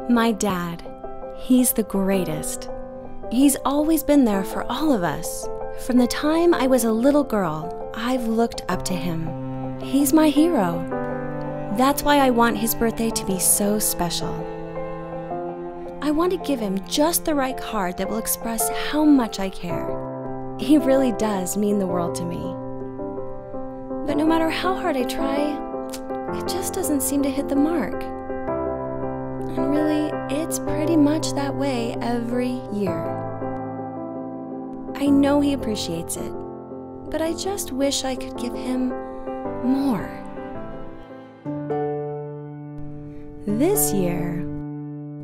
My dad. He's the greatest. He's always been there for all of us. From the time I was a little girl, I've looked up to him. He's my hero. That's why I want his birthday to be so special. I want to give him just the right card that will express how much I care. He really does mean the world to me. But no matter how hard I try, it just doesn't seem to hit the mark. And really, it's pretty much that way every year. I know he appreciates it, but I just wish I could give him more. This year,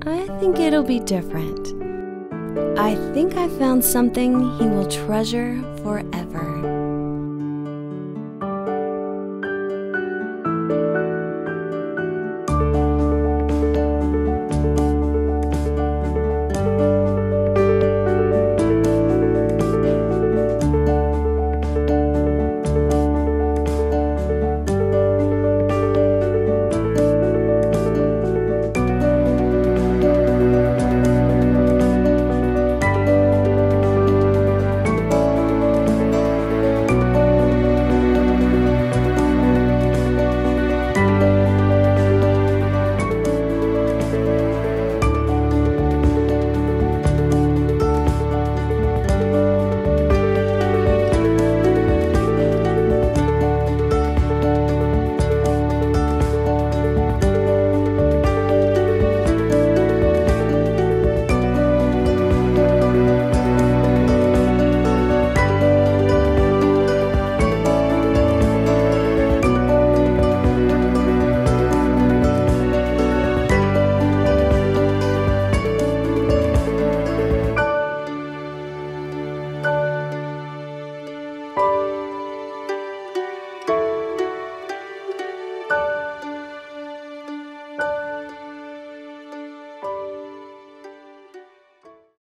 I think it'll be different. I think I found something he will treasure forever.